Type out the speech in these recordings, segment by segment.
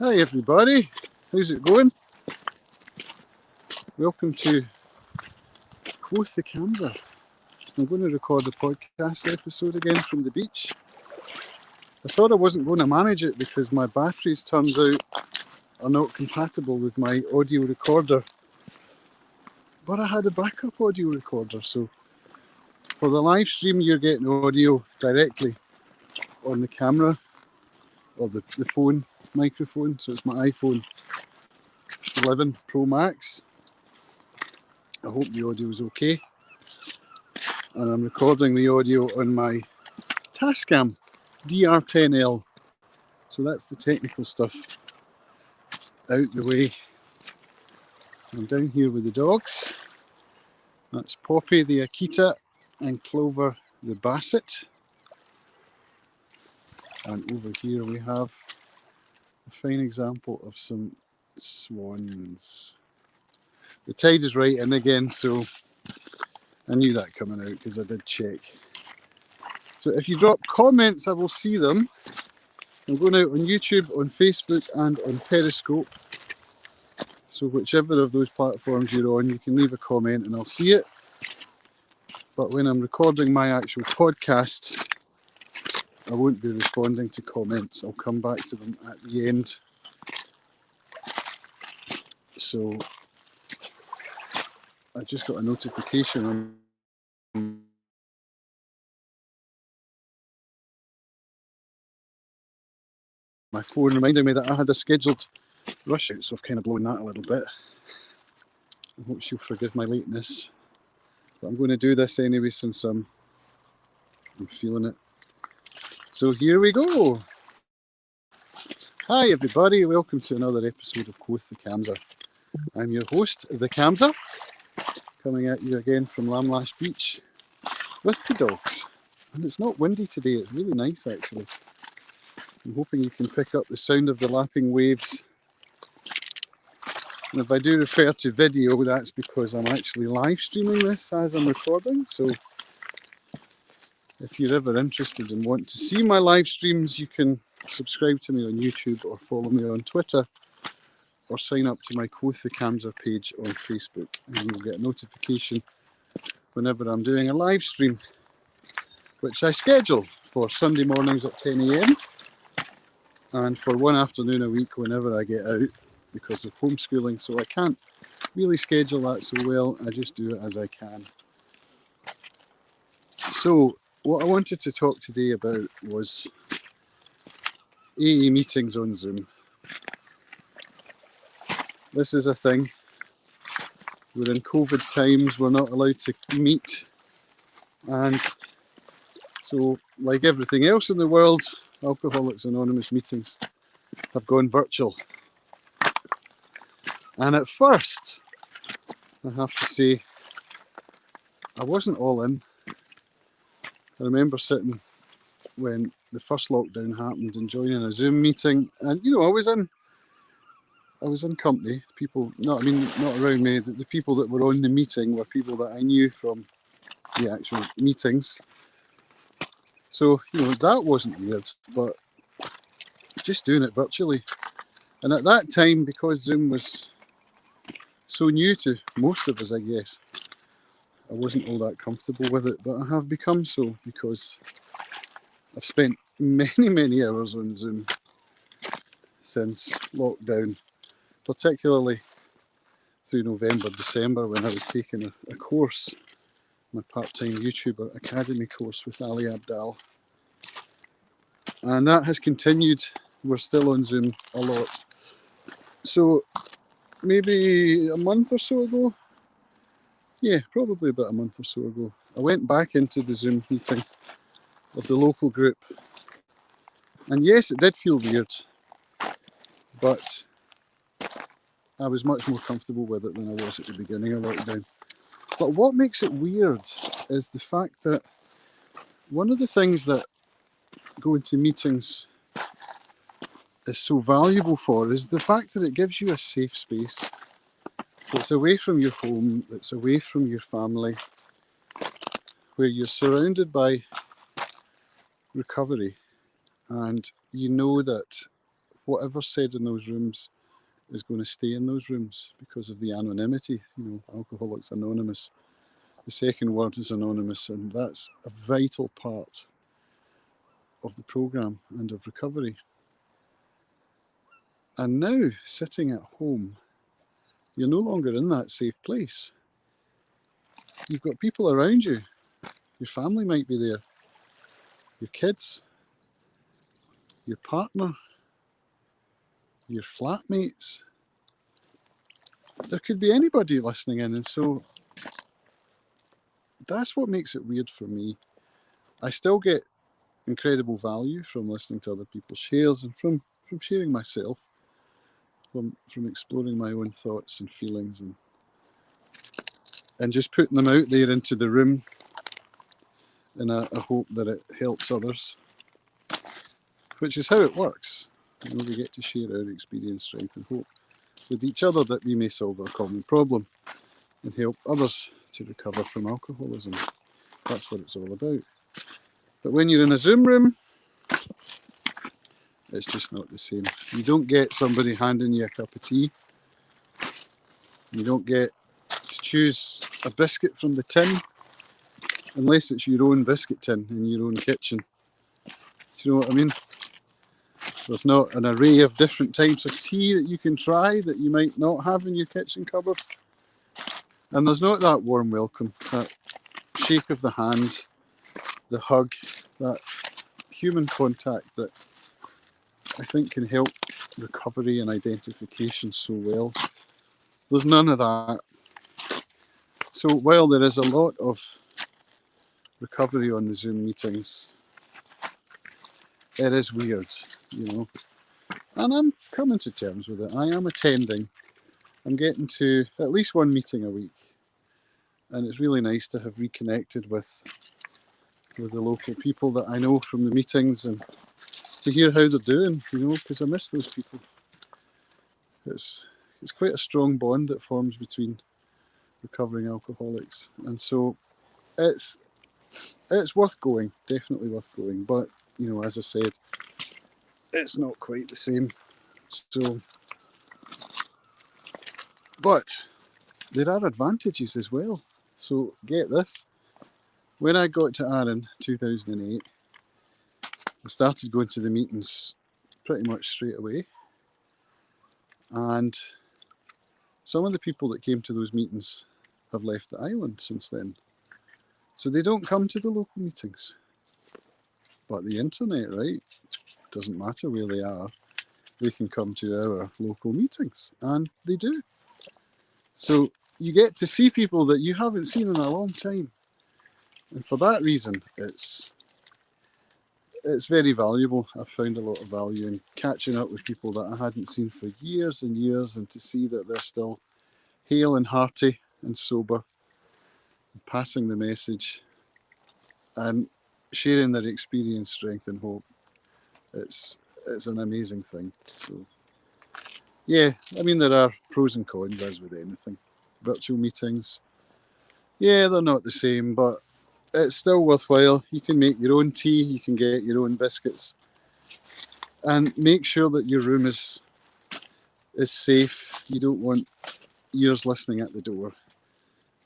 Hi everybody, how's it going? Welcome to Acoustic. I'm going to record a podcast episode again from the beach. I thought I wasn't going to manage it because my batteries, turns out, are not compatible with my audio recorder. But I had a backup audio recorder, so for the live stream you're getting audio directly on the camera or the phone microphone, so it's my iPhone 11 Pro Max. I hope the audio is okay. And I'm recording the audio on my Tascam DR10L. So that's the technical stuff out the way. I'm down here with the dogs. That's Poppy the Akita and Clover the Basset. And over here we have a fine example of some swans. The tide is right in again, so I knew that coming out because I did check. So if you drop comments, I will see them. I'm going out on YouTube, on Facebook and on Periscope. So whichever of those platforms you're on, you can leave a comment and I'll see it. But when I'm recording my actual podcast, I won't be responding to comments. I'll come back to them at the end. So I just got a notification on my phone reminding me that I had a scheduled rush out, so I've kind of blown that a little bit. I hope she'll forgive my lateness. But I'm going to do this anyway since I'm feeling it. So here we go. Hi everybody, welcome to another episode of Quoth the Camza. I'm your host, the Camza, coming at you again from Lamlash Beach with the dogs. And it's not windy today, it's really nice actually. I'm hoping you can pick up the sound of the lapping waves. And if I do refer to video, that's because I'm actually live streaming this as I'm recording. So if you're ever interested and want to see my live streams, you can subscribe to me on YouTube or follow me on Twitter or sign up to my Quoth the Camza page on Facebook and you'll get a notification whenever I'm doing a live stream, which I schedule for Sunday mornings at 10 AM and for one afternoon a week whenever I get out because of homeschooling, so I can't really schedule that so well, I just do it as I can. So what I wanted to talk today about was AA meetings on Zoom. This is a thing. We're in COVID times, we're not allowed to meet, and so like everything else in the world, Alcoholics Anonymous meetings have gone virtual. And at first, I have to say, I wasn't all in. I remember sitting when the first lockdown happened and joining a Zoom meeting, and I was in company. People, not around me. The people that were on the meeting were people that I knew from the actual meetings. So that wasn't weird, but just doing it virtually. And at that time, because Zoom was so new to most of us, I guess, I wasn't all that comfortable with it, but I have become so because I've spent many hours on Zoom since lockdown, particularly through November, December when I was taking a course, my part-time YouTuber Academy course with Ali Abdal. And that has continued. We're still on Zoom a lot. So maybe a month or so ago, probably about a month or so ago, I went back into the Zoom meeting of the local group. And yes, it did feel weird, but I was much more comfortable with it than I was at the beginning of lockdown. But what makes it weird is the fact that one of the things that going to meetings is so valuable for is the fact that it gives you a safe space. It's away from your home, it's away from your family, where you're surrounded by recovery, and you know that whatever's said in those rooms is going to stay in those rooms because of the anonymity. Alcoholics Anonymous. The second word is anonymous, and that's a vital part of the program and of recovery. And now, sitting at home, you're no longer in that safe place. You've got people around you. Your family might be there. Your kids, your partner, your flatmates. There could be anybody listening in, and so that's what makes it weird for me. I still get incredible value from listening to other people's shares and from sharing myself, from exploring my own thoughts and feelings and just putting them out there into the room in a hope that it helps others, which is how it works. We get to share our experience, strength and hope with each other that we may solve our common problem and help others to recover from alcoholism. That's what it's all about. But when you're in a Zoom room, it's just not the same. You don't get somebody handing you a cup of tea. You don't get to choose a biscuit from the tin, unless it's your own biscuit tin in your own kitchen. Do you know what I mean? There's not an array of different types of tea that you can try that you might not have in your kitchen cupboard. And there's not that warm welcome, that shake of the hand, the hug, that human contact that I think can help recovery and identification so well. There's none of that. So while there is a lot of recovery on the Zoom meetings, it is weird, and I'm coming to terms with it. I am attending. I'm getting to at least one meeting a week, and it's really nice to have reconnected with the local people that I know from the meetings and to hear how they're doing, because I miss those people. It's quite a strong bond that forms between recovering alcoholics, and so it's worth going, definitely worth going. But as I said, it's not quite the same. So, but there are advantages as well. So get this: when I got to Arran 2008, I started going to the meetings pretty much straight away, and some of the people that came to those meetings have left the island since then. So they don't come to the local meetings. But the internet, right? Doesn't matter where they are. They can come to our local meetings, and they do. So you get to see people that you haven't seen in a long time. And for that reason, it's very valuable. I've found a lot of value in catching up with people that I hadn't seen for years and years, and to see that they're still hale and hearty and sober, and passing the message and sharing their experience, strength and hope. It's an amazing thing. So yeah, I mean, there are pros and cons as with anything. Virtual meetings, yeah, they're not the same, but it's still worthwhile. You can make your own tea, you can get your own biscuits, and make sure that your room is safe. You don't want ears listening at the door.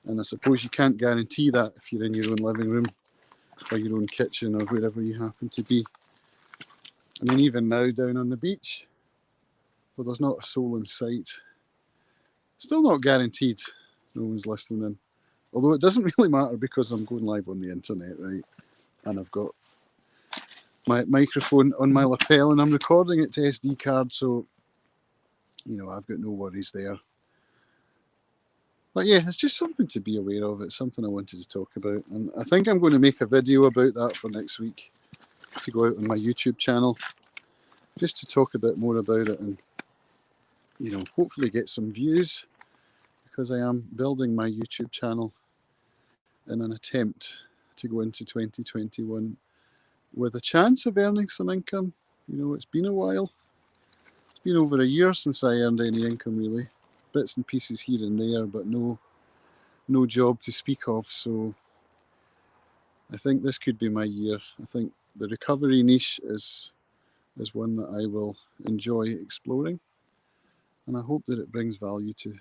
And I suppose you can't guarantee that if you're in your own living room or your own kitchen or wherever you happen to be. I mean, even now down on the beach, where there's not a soul in sight, still not guaranteed no one's listening in. Although it doesn't really matter because I'm going live on the internet, right? And I've got my microphone on my lapel and I'm recording it to SD card, so I've got no worries there. But yeah, it's just something to be aware of. It's something I wanted to talk about, and I think I'm going to make a video about that for next week to go out on my YouTube channel, just to talk a bit more about it and hopefully get some views, because I am building my YouTube channel in an attempt to go into 2021 with a chance of earning some income. It's been a while. It's been over a year since I earned any income, really. Bits and pieces here and there, but no job to speak of. So I think this could be my year. I think the recovery niche is is one that I will enjoy exploring, and I hope that it brings value to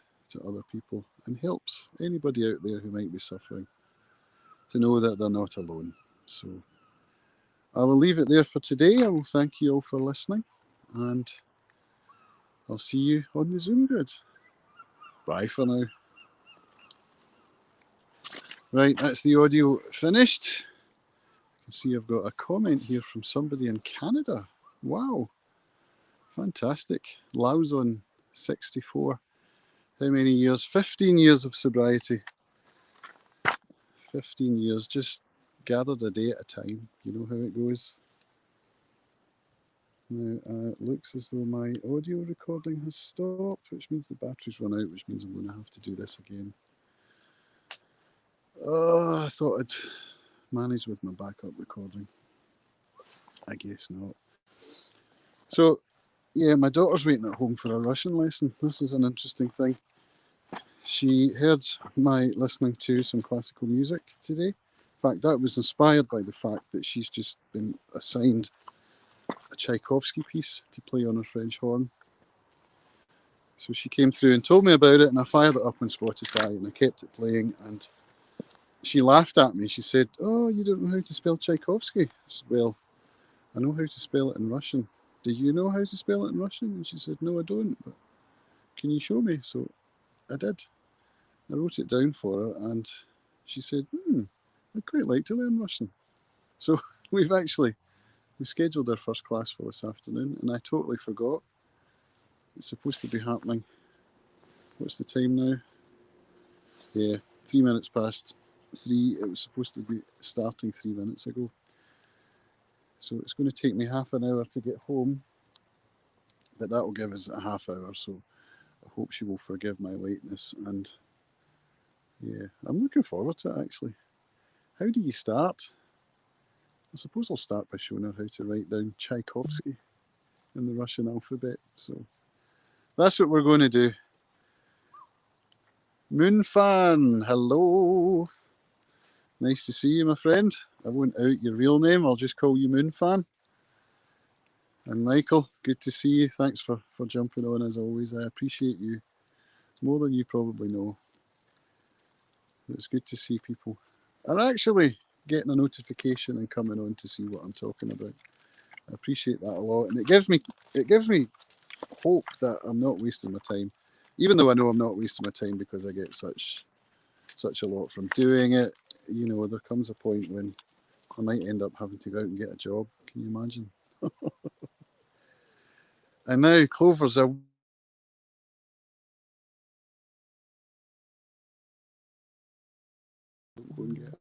other people and helps anybody out there who might be suffering to know that they're not alone. So I will leave it there for today. I will thank you all for listening, and I'll see you on the Zoom grid. Bye for now. Right, that's the audio finished. You can see I've got a comment here from somebody in Canada. Wow, fantastic. Lauzon 64. How many years? 15 years of sobriety. 15 years, just gathered a day at a time. You know how it goes. Now, it looks as though my audio recording has stopped, which means the battery's run out, which means I'm going to have to do this again. Oh, I thought I'd manage with my backup recording. I guess not. So, yeah, my daughter's waiting at home for a Russian lesson. This is an interesting thing. She heard my listening to some classical music today. In fact, that was inspired by the fact that she's just been assigned a Tchaikovsky piece to play on her French horn. So she came through and told me about it, and I fired it up on Spotify and I kept it playing, and she laughed at me. She said, "Oh, you don't know how to spell Tchaikovsky?" I said, "Well, I know how to spell it in Russian. Do you know how to spell it in Russian?" And she said, "No, I don't, but can you show me?" So I did. I wrote it down for her, and she said, "I'd quite like to learn Russian." So we scheduled our first class for this afternoon, and I totally forgot. It's supposed to be happening. What's the time now? Yeah, 3 minutes past 3. It was supposed to be starting 3 minutes ago. So it's going to take me half an hour to get home, but that will give us a half hour. So I hope she will forgive my lateness. And yeah, I'm looking forward to it actually. How do you start? I suppose I'll start by showing her how to write down Tchaikovsky in the Russian alphabet. So that's what we're going to do. Moonfan, hello. Nice to see you, my friend. I won't out your real name. I'll just call you Moonfan. And Michael, good to see you. Thanks for jumping on as always. I appreciate you more than you probably know. It's good to see people are actually getting a notification and coming on to see what I'm talking about. I appreciate that a lot, and it gives me hope that I'm not wasting my time, even though I know I'm not wasting my time because I get such a lot from doing it. You know, there comes a point when I might end up having to go out and get a job. Can you imagine? And now Clover's a go and get her.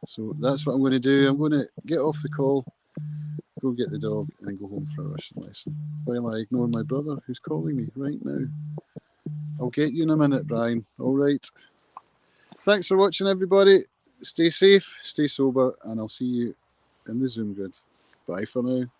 So that's what I'm going to do. I'm going to get off the call, go get the dog, and then go home for a Russian lesson while I ignore my brother who's calling me right now. I'll get you in a minute, Brian. All right. Thanks for watching, everybody. Stay safe, stay sober, and I'll see you in the Zoom grid. Bye for now.